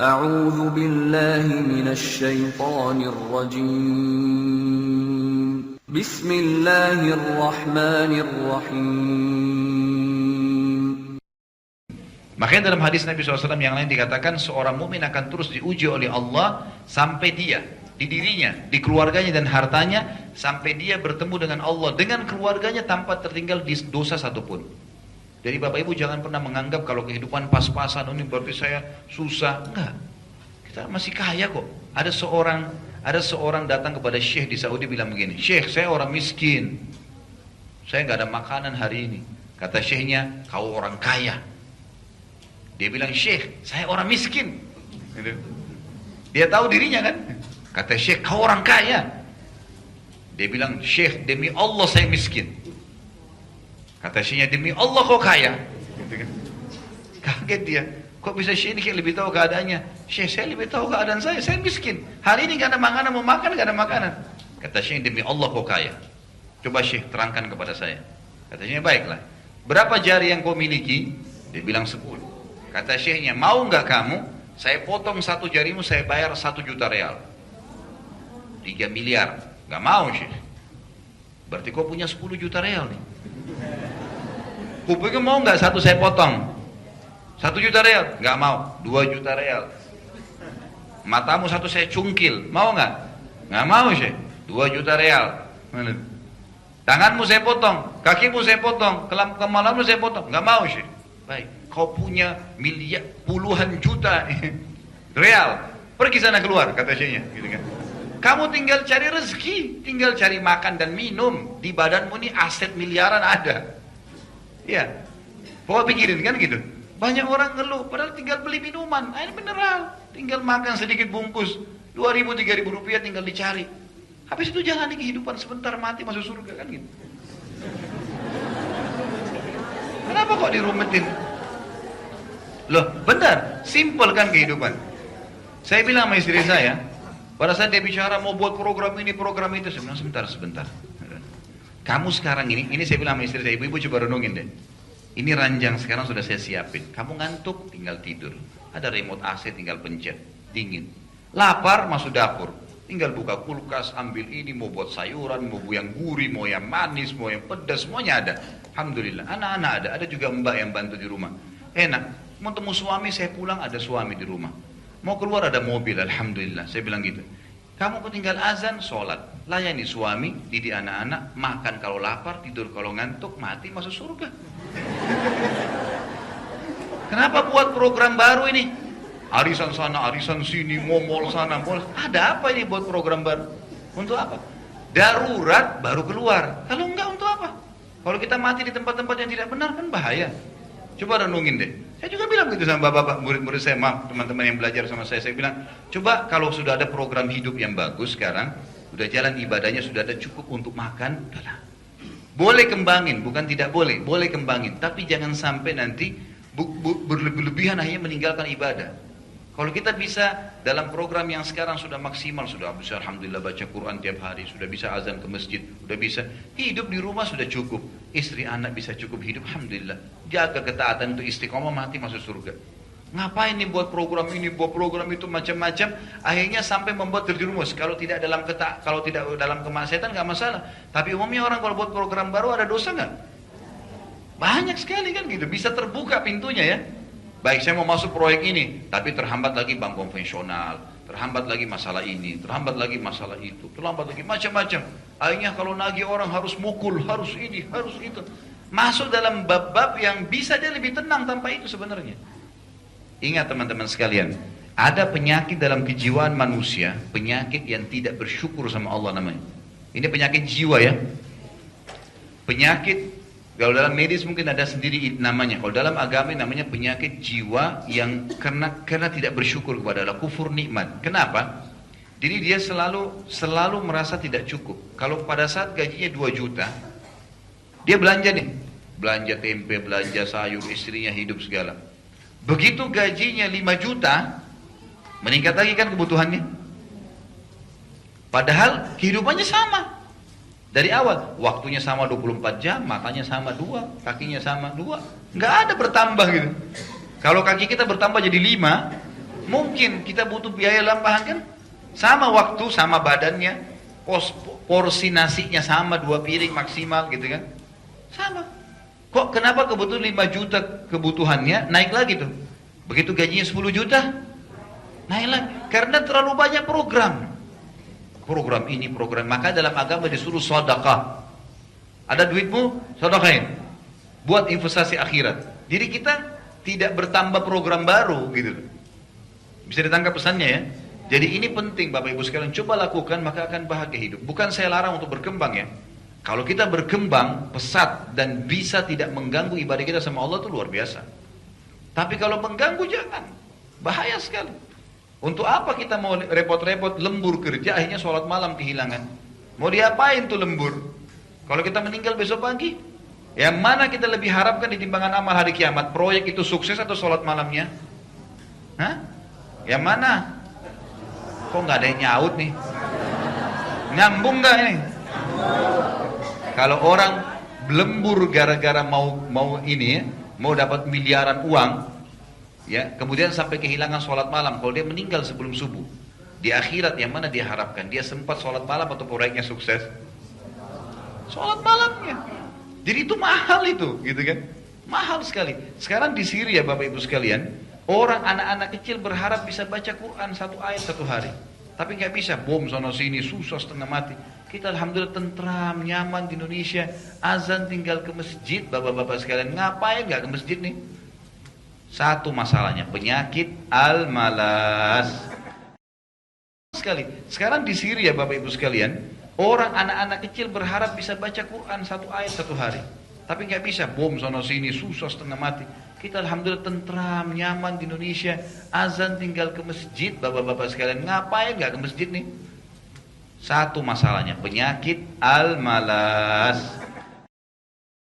أعوذ بالله من الشيطان الرجيم بسم الله الرحمن الرحيم. Makanya dalam hadis Nabi SAW yang lain dikatakan seorang mukmin akan terus diuji oleh Allah sampai dia, di dirinya, di keluarganya dan hartanya, sampai dia bertemu dengan Allah, dengan keluarganya tanpa tertinggal di dosa satupun. Jadi Bapak Ibu jangan pernah menganggap kalau kehidupan pas-pasan ini berarti saya susah. Enggak. Kita masih kaya kok. Ada seorang datang kepada Syekh di Saudi bilang begini, Syekh saya orang miskin. Saya nggak ada makanan hari ini. Kata Syekhnya, kau orang kaya. Dia bilang, Syekh saya orang miskin. Dia tahu dirinya kan. Kata Syekh, kau orang kaya. Dia bilang, Syekh demi Allah saya miskin. Kata Syekhnya, demi Allah kau kaya. Kaget dia. Kok bisa Syekh ini lebih tahu keadaannya? Syekh saya lebih tahu keadaan saya miskin. Hari ini gak ada makanan, mau makan gak ada makanan. Kata Syekh, demi Allah kau kaya. Coba Syekh terangkan kepada saya. Kata Syekhnya, baiklah. Berapa jari yang kau miliki? Dia bilang 10. Kata Syekhnya, mau gak kamu? Saya potong satu jarimu, saya bayar 1 juta real. 3 miliar. Gak mau Syekh. Berarti kau punya 10 juta real nih. Kupingnya mau nggak satu saya potong? 1 juta real? Nggak mau. 2 juta real. Matamu satu saya cungkil, mau nggak? Nggak mau sih. 2 juta real. Tanganmu saya potong, kakimu saya potong, kemalammu saya potong, nggak mau sih. Baik, kau punya miliar, puluhan juta real, pergi sana keluar, kata Syekhnya, gitu kan. Kamu tinggal cari rezeki, tinggal cari makan dan minum. Di badanmu ini aset miliaran ada. Ya, bawa pikirin kan gitu. Banyak orang ngeluh, padahal tinggal beli minuman, air mineral, tinggal makan sedikit bungkus, 2.000, 3.000 rupiah tinggal dicari. Habis itu jalani kehidupan sebentar mati masuk surga kan gitu. Kenapa kok dirumetin? Loh, benar, simple kan kehidupan. Saya bilang sama istri saya, pada saat dia bicara mau buat program ini, program itu, saya bilang sebentar. Kamu sekarang ini saya bilang sama istri saya, ibu-ibu coba renungin deh. Ini ranjang sekarang sudah saya siapin. Kamu ngantuk, tinggal tidur. Ada remote AC, tinggal pencet. Dingin. Lapar, masuk dapur. Tinggal buka kulkas, ambil ini, mau buat sayuran, mau yang gurih, mau yang manis, mau yang pedas, semuanya ada. Alhamdulillah, anak-anak ada juga mbak yang bantu di rumah. Enak. Mau temu suami, saya pulang ada suami di rumah. Mau keluar ada mobil, alhamdulillah. Saya bilang gitu. Kamu tinggal azan, sholat, layani suami, didik anak-anak, makan kalau lapar, tidur kalau ngantuk, mati masuk surga. Kenapa buat program baru ini? Arisan sana, arisan sini, mall sana, mall. Ada apa ini buat program baru? Untuk apa? Darurat baru keluar. Kalau enggak untuk apa? Kalau kita mati di tempat-tempat yang tidak benar kan bahaya. Coba renungin deh. Saya juga bilang gitu sama bapak-bapak, murid-murid saya, maaf teman-teman yang belajar sama saya bilang, coba kalau sudah ada program hidup yang bagus sekarang, sudah jalan ibadahnya, sudah ada cukup untuk makan, udahlah. Boleh kembangin, bukan tidak boleh kembangin, tapi jangan sampai nanti berlebihan akhirnya meninggalkan ibadah. Kalau kita bisa dalam program yang sekarang sudah maksimal, sudah bisa alhamdulillah baca Quran tiap hari, sudah bisa azan ke masjid, sudah bisa hidup di rumah sudah cukup, istri anak bisa cukup hidup, alhamdulillah. Jaga ketaatan untuk istiqomah, mati masuk surga. Ngapain nih buat program ini, buat program itu macam-macam, akhirnya sampai membuat terjerumus. Kalau tidak dalam kemaksiatan nggak masalah, tapi umumnya orang kalau buat program baru ada dosa nggak? Banyak sekali kan gitu, bisa terbuka pintunya ya. Baik, saya mau masuk proyek ini, tapi terhambat lagi bank konvensional, terhambat lagi masalah ini, terhambat lagi masalah itu, terhambat lagi macam-macam. Akhirnya kalau nagih orang harus mukul, harus ini, harus itu. Masuk dalam bab-bab yang bisa dia lebih tenang tanpa itu sebenarnya. Ingat teman-teman sekalian, ada penyakit dalam kejiwaan manusia, penyakit yang tidak bersyukur sama Allah namanya. Ini penyakit jiwa ya. Penyakit, kalau dalam medis mungkin ada sendiri namanya. Kalau dalam agama namanya penyakit jiwa yang karena tidak bersyukur kepada Allah, kufur nikmat. Kenapa? Jadi dia selalu merasa tidak cukup. Kalau pada saat gajinya 2 juta, dia belanja nih, belanja tempe, belanja sayur, istrinya hidup segala. Begitu gajinya 5 juta, meningkat lagi kan kebutuhannya. Padahal kehidupannya sama. Dari awal, waktunya sama 24 jam, matanya sama 2, kakinya sama 2. Nggak ada bertambah gitu. Kalau kaki kita bertambah jadi 5, Mungkin kita butuh biaya tambahan kan? Sama waktu, sama badannya, porsi nasinya sama 2 piring maksimal gitu kan? Sama. Kok kenapa kebutuhan 5 juta kebutuhannya naik lagi tuh? Begitu gajinya 10 juta, naik lagi. Karena terlalu banyak program. Program ini, program. Maka dalam agama disuruh sedekah. Ada duitmu, sedekahin. Buat investasi akhirat. Jadi kita tidak bertambah program baru gitu. Bisa ditangkap pesannya ya. Jadi ini penting Bapak Ibu sekalian, coba lakukan maka akan bahagia hidup. Bukan saya larang untuk berkembang ya. Kalau kita berkembang pesat dan bisa tidak mengganggu ibadah kita sama Allah itu luar biasa. Tapi kalau mengganggu jangan. Bahaya sekali. Untuk apa kita mau repot-repot lembur kerja akhirnya sholat malam kehilangan. Mau diapain tuh lembur? Kalau kita meninggal besok pagi, yang mana kita lebih harapkan di timbangan amal hari kiamat? Proyek itu sukses atau sholat malamnya? Hah? Yang mana? Kok nggak ada yang nyaut nih? Nyambung nggak ini? Kalau orang lembur gara-gara mau ini ya, mau dapat miliaran uang, ya, kemudian sampai kehilangan sholat malam. Kalau dia meninggal sebelum subuh, di akhirat yang mana dia harapkan? Dia sempat sholat malam atau proyeknya sukses? Sholat malamnya. Jadi itu mahal itu, gitu kan? Mahal sekali. Sekarang di Syria Bapak Ibu sekalian, orang anak-anak kecil berharap bisa baca Quran 1 ayat 1 hari. Tapi nggak bisa, bom sana sini, susah setengah mati. Kita alhamdulillah tentram, nyaman di Indonesia. Azan tinggal ke masjid, bapak-bapak sekalian. Ngapain nggak ke masjid nih? Satu masalahnya, penyakit al-malas. Sekali. Sekarang di Syria Bapak Ibu sekalian, orang anak-anak kecil berharap bisa baca Quran 1 ayat 1 hari. Tapi nggak bisa, bom sana sini, susah setengah mati. Kita alhamdulillah tentram, nyaman di Indonesia. Azan tinggal ke masjid, bapak-bapak sekalian. Ngapain nggak ke masjid nih? Satu masalahnya, penyakit al-malas.